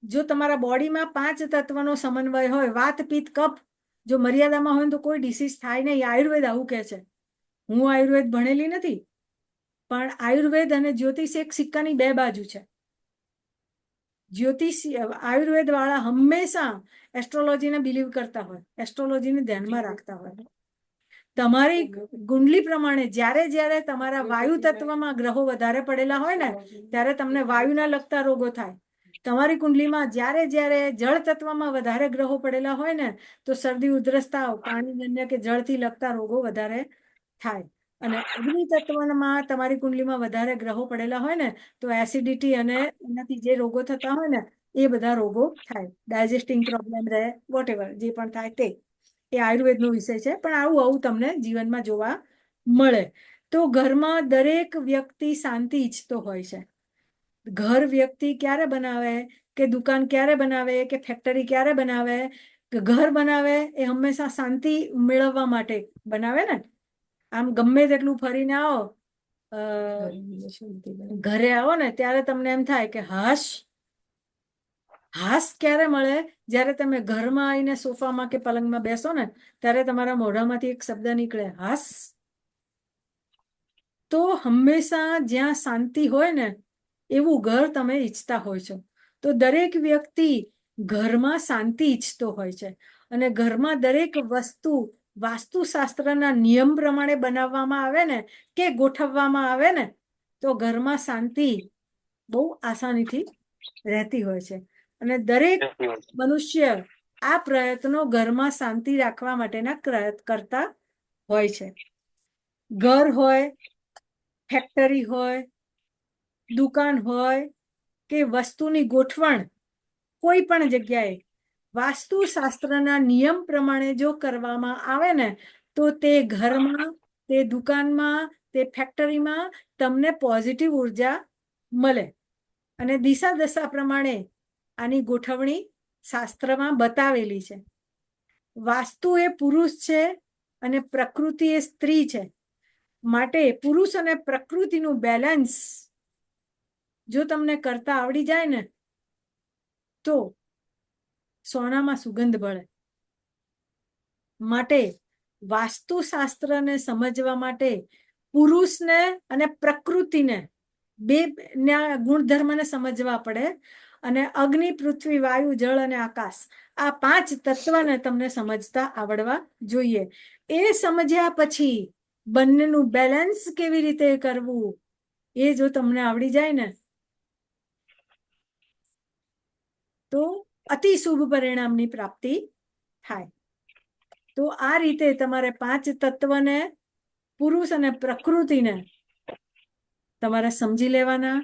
જો તમારા બોડીમાં 5 તત્વનો સમન્વય હોય, વાત, પિત્ત, કફ જો મર્યાદામાં હોય તો કોઈ ડિસીઝ થાય નહીં. આયુર્વેદ આવું કહે છે. હું આયુર્વેદ ભણેલી નથી, પણ આયુર્વેદ અને જ્યોતિષ એક સિક્કાની 2 બાજુ છે. જ્યોતિષ આયુર્વેદ વાળા હંમેશા એસ્ટ્રોલોજીને બિલીવ કરતા હોય, એસ્ટ્રોલોજીને ધ્યાનમાં રાખતા હોય. તમારી કુંડલી પ્રમાણે જ્યારે જ્યારે તમારા વાયુ તત્વમાં ગ્રહો વધારે પડેલા હોય ને ત્યારે તમને વાયુના લગતા રોગો થાય. તમારી કુંડલીમાં જ્યારે જ્યારે જળ તત્વમાં વધારે ગ્રહો પડેલા હોય ને તો શરદી, ઉધરસ, તાવ, પાણીજન્ય કે જળથી લગતા રોગો વધારે થાય. અને અગ્નિ તત્વમાં તમારી કુંડલીમાં વધારે ગ્રહો પડેલા હોય ને તો એસિડિટી અને એનાથી જે રોગો થતા હોય ને એ બધા રોગો થાય. ડાયજેસ્ટિંગ પ્રોબ્લેમ રહે, વોટેવર જે પણ થાય તે. એ આયુર્વેદનો વિષય છે, પણ આવું તમને જીવનમાં જોવા મળે. તો ઘરમાં દરેક વ્યક્તિ શાંતિ ઈચ્છતો હોય છે. ઘર વ્યક્તિ ક્યારે બનાવે, કે દુકાન ક્યારે બનાવે, કે ફેક્ટરી ક્યારે બનાવે, કે ઘર બનાવે એ હંમેશા શાંતિ મેળવવા માટે બનાવે ને. આમ ગમે તેટલું ફરીને આવો, ઘરે આવો ને ત્યારે તમને એમ થાય કે હાશ. હાશ ક્યારે મળે? જ્યારે તમે ઘરમાં આવીને સોફામાં કે પલંગમાં બેસો ને ત્યારે તમારા મોઢામાંથી એક શબ્દ નીકળે, હાશ. તો હંમેશા જ્યાં શાંતિ હોય ને એવું ઘર તમે ઈચ્છતા હોય છો. તો દરેક વ્યક્તિ ઘરમાં શાંતિ ઈચ્છતો હોય છે અને ઘરમાં દરેક વસ્તુ વાસ્તુશાસ્ત્રના નિયમ પ્રમાણે બનાવવામાં આવે ને કે ગોઠવવામાં આવે ને તો ઘરમાં શાંતિ બહુ આસાનીથી રહેતી હોય છે. અને દરેક મનુષ્ય આ પ્રયત્નો ઘરમાં શાંતિ રાખવા માટેના કરતા હોય છે. ઘર હોય, ફેક્ટરી હોય, દુકાન હોય કે વસ્તુની ગોઠવણ કોઈ પણ જગ્યાએ વાસ્તુશાસ્ત્રના નિયમ પ્રમાણે જો કરવામાં આવે ને તો તે ઘરમાં, તે દુકાનમાં, તે ફેક્ટરીમાં તમને પોઝિટિવ ઉર્જા મળે. અને દિશા દશા પ્રમાણે આની ગોઠવણી શાસ્ત્રમાં બતાવેલી છે. વાસ્તુ એ પુરુષ છે અને પ્રકૃતિ એ સ્ત્રી છે. માટે પુરુષ અને પ્રકૃતિનું બેલેન્સ જો તમને કરતા આવડી જાય ને તો સોનામાં સુગંધ ભળે. માટે વાસ્તુશાસ્ત્રને સમજવા માટે પુરુષને અને પ્રકૃતિને બે ગુણધર્મને સમજવા પડે. અને અગ્નિ, પૃથ્વી, વાયુ, જળ અને આકાશ આ 5 તત્વને તમને સમજતા આવડવા જોઈએ. એ સમજ્યા પછી બંનેનું બેલેન્સ કેવી રીતે કરવું એ જો તમને આવડી જાય ને તો અતિ શુભ પરિણામની પ્રાપ્તિ થાય. તો આ રીતે તમારે 5 તત્વને, પુરુષ અને પ્રકૃતિને તમારે સમજી લેવાના.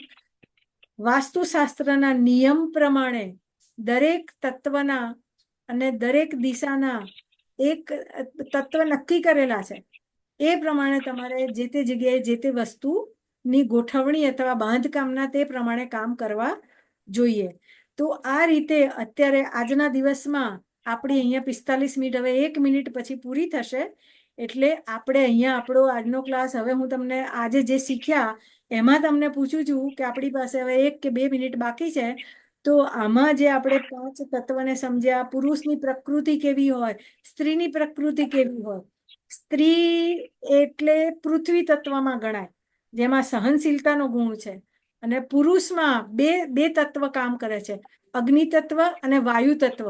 વાસ્તુશાસ્ત્રના નિયમ પ્રમાણે દરેક તત્વના અને દરેક દિશાના એક તત્વ નક્કી કરેલા છે. એ પ્રમાણે તમારે જે તે જગ્યાએ જે તે વસ્તુની ગોઠવણી અથવા બાંધકામના તે પ્રમાણે કામ કરવા જોઈએ. તો આ રીતે અત્યારે આજના દિવસમાં આપણી અહીંયા 45 મિનિટ, હવે 1 મિનિટ પછી પૂરી થશે. એટલે આપણે અહીંયા આપણો આજનો ક્લાસ, હવે હું તમને આજે જે શીખ્યા એમાં તમને પૂછું છું કે આપણી પાસે હવે 1 કે 2 મિનિટ બાકી છે. તો આમાં જે આપણે 5 તત્વને સમજ્યા, પુરુષની પ્રકૃતિ કેવી હોય, સ્ત્રીની પ્રકૃતિ કેવી હોય. સ્ત્રી એટલે પૃથ્વી તત્વમાં ગણાય, જેમાં સહનશીલતાનો ગુણ છે. અને પુરુષમાં બે તત્વ કામ કરે છે, અગ્નિ તત્વ અને વાયુ તત્વ.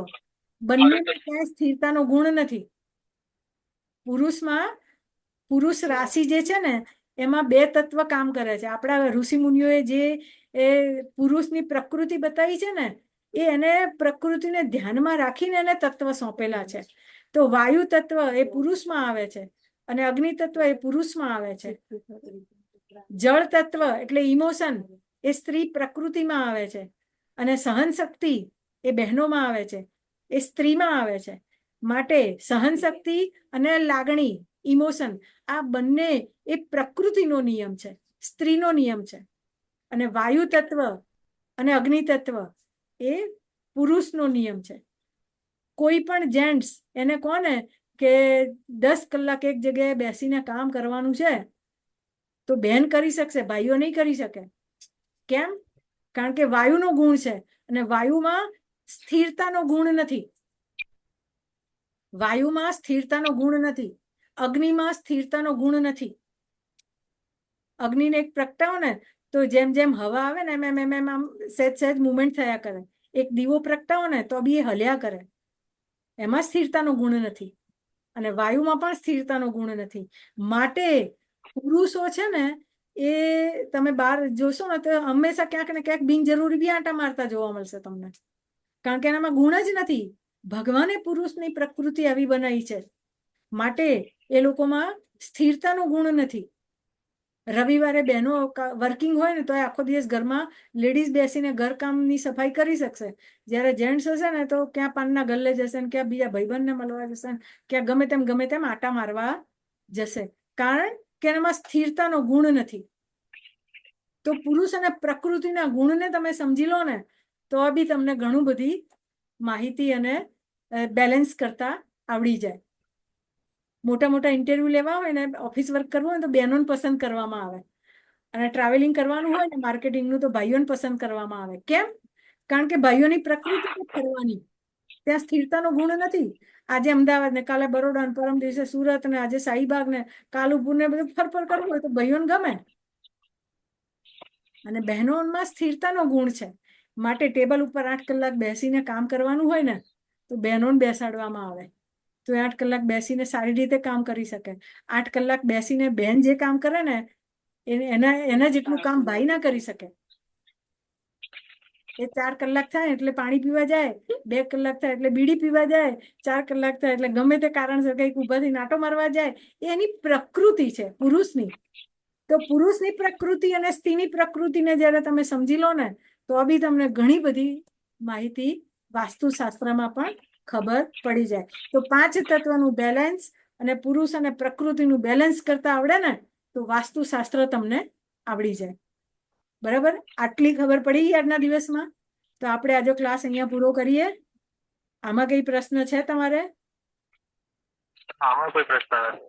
બંનેમાં ક્યાંય સ્થિરતાનો ગુણ નથી. પુરુષ રાશિ જે છે ને એમાં 2 તત્વ કામ કરે છે. આપણા ઋષિ મુનિઓએ જે પુરુષની પ્રકૃતિ બતાવી છે ને, એને પ્રકૃતિને ધ્યાનમાં રાખીને એને તત્વ સોંપેલા છે. તો વાયુ તત્વ એ પુરુષમાં આવે છે અને અગ્નિ તત્વ એ પુરુષમાં આવે છે. જળ તત્વ એટલે ઇમોશન એ સ્ત્રી પ્રકૃતિમાં આવે છે અને સહન શક્તિ એ બહેનોમાં આવે છે, એ સ્ત્રીમાં આવે છે. માટે સહન શક્તિ અને લાગણી, ઇમોશન, આ બંને એ પ્રકૃતિનો નિયમ છે, સ્ત્રીનો નિયમ છે. અને વાયુ તત્વ અને અગ્નિ તત્વ એ પુરુષનો નિયમ છે. કોઈ પણ જેન્ટ્સ એને કોને કે 10 કલાક એક જગ્યાએ બેસીને કામ કરવાનું છે તો બેન કરી શકશે, ભાઈઓ નહીં કરી શકે. કેમ? કારણ કે વાયુનો ગુણ છે અને વાયુમાં સ્થિરતાનો ગુણ નથી. વાયુમાં સ્થિરતાનો ગુણ નથી. અગ્નિમાં સ્થિરતાનો ગુણ નથી. અગ્નિને એક પ્રગટાવો ને તો જેમ જેમ હવા આવે ને એમ આમ સહેજ મુવમેન્ટ થયા કરે. એક દીવો પ્રગટાવો ને તો બી એ હલ્યા કરે. એમાં સ્થિરતાનો ગુણ નથી અને વાયુમાં પણ સ્થિરતાનો ગુણ નથી. માટે પુરુષો છે ને એ તમે બહાર જોશો ને તો હંમેશા ક્યાંક ને ક્યાંક બિનજરૂરી બી આંટા મારતા જોવા મળશે તમને. કારણ કે એનામાં ગુણ જ નથી. ભગવાને પુરુષની પ્રકૃતિ આવી બનાવી છે માટે એ લોકોમાં સ્થિરતાનો ગુણ નથી. રવિવારે બહેનો વર્કિંગ હોય ને તો આખો દિવસ ઘરમાં લેડીઝ બેસીને ઘરકામની સફાઈ કરી શકશે. જ્યારે જેન્ટ્સ હશે ને તો ક્યાં પાનના ગલ્લે જશે ને ક્યાં બીજા ભાઈબંધને મળવા જશે ને ક્યાં ગમે તેમ આટા મારવા જશે. કારણ કે એનામાં સ્થિરતાનો ગુણ નથી. તો પુરુષ અને પ્રકૃતિના ગુણને તમે સમજી લો ને તો બી તમને ઘણું બધી માહિતી અને બેલેન્સ કરતા આવડી જાય. મોટા મોટા ઇન્ટરવ્યુ લેવા હોય ને, ઓફિસ વર્ક કરવું હોય તો બહેનોને પસંદ કરવામાં આવે અને ટ્રાવેલિંગ કરવાનું હોય ને માર્કેટિંગનું તો ભાઈઓને પસંદ કરવામાં આવે. કેમ? કારણ કે ભાઈઓની પ્રકૃતિ ફરવાની, ત્યાં સ્થિરતાનો ગુણ નથી. આજે અમદાવાદ ને કાલે બરોડા ને પરમ દિવસે સુરત ને આજે શાહીબાગ ને કાલુપુર ને બધું ફરફર કરવું હોય તો ભાઈઓને ગમે. અને બહેનોમાં સ્થિરતાનો ગુણ છે માટે ટેબલ ઉપર 8 કલાક બેસીને કામ કરવાનું હોય ને તો બહેનોને બેસાડવામાં આવે તો 8 કલાક બેસીને સારી રીતે કામ કરી શકે. 8 કલાક બેસીને બહેન જે કામ કરે ને એના જેટલું કામ ભાઈ ના કરી શકે. એ 4 કલાક થાય એટલે પાણી પીવા જાય, 2 કલાક થાય એટલે બીડી પીવા જાય, 4 કલાક થાય એટલે ગમે તે કારણસર કંઈક ઊભા થઈને આંટો મારવા જાય. એની પ્રકૃતિ છે પુરુષની. તો પુરુષની પ્રકૃતિ અને સ્ત્રીની પ્રકૃતિને જ્યારે તમે સમજી લો ને તો બી તમને ઘણી બધી માહિતી વાસ્તુશાસ્ત્રમાં પણ ખબર પડી જાય. તો 5 તત્વનું બેલેન્સ અને પુરુષ અને પ્રકૃતિનું બેલેન્સ કરતા આવડે ને તો વાસ્તુશાસ્ત્ર તમને આવડી જાય. બરાબર? આટલી ખબર પડી આજના દિવસમાં. તો આપણે આજે ક્લાસ અહીંયા પૂરો કરીએ. આમાં કઈ પ્રશ્ન છે તમારે? આમાં કોઈ પ્રશ્ન નથી.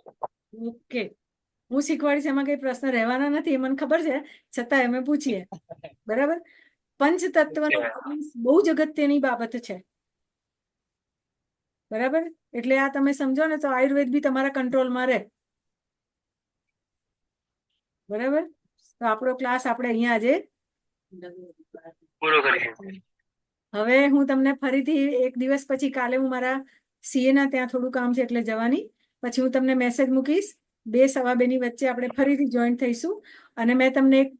ઓકે, હું શીખવાડીશ એમાં કઈ પ્રશ્ન રહેવાના નથી એ મને ખબર છે, છતાં અમે પૂછીએ. બરાબર? પંચતત્વનો બહુ જ અગત્યની બાબત છે. બરાબર? એટલે આ તમે સમજો ને તો આયુર્વેદ બી તમારા કંટ્રોલમાં રહે. બરાબર? તો આપણો ક્લાસ આપણે અહીંયા આજે પૂરો કરીએ. હવે હું તમને ફરીથી 1 દિવસ પછી કાલે હું મારા સીએ ના ત્યાં થોડું કામ છે એટલે જવાની, પછી હું તમને મેસેજ મૂકીશ. 2 સવા 2 ની વચ્ચે આપણે ફરીથી જોઈન્ટ થઈશું અને મેં તમને એક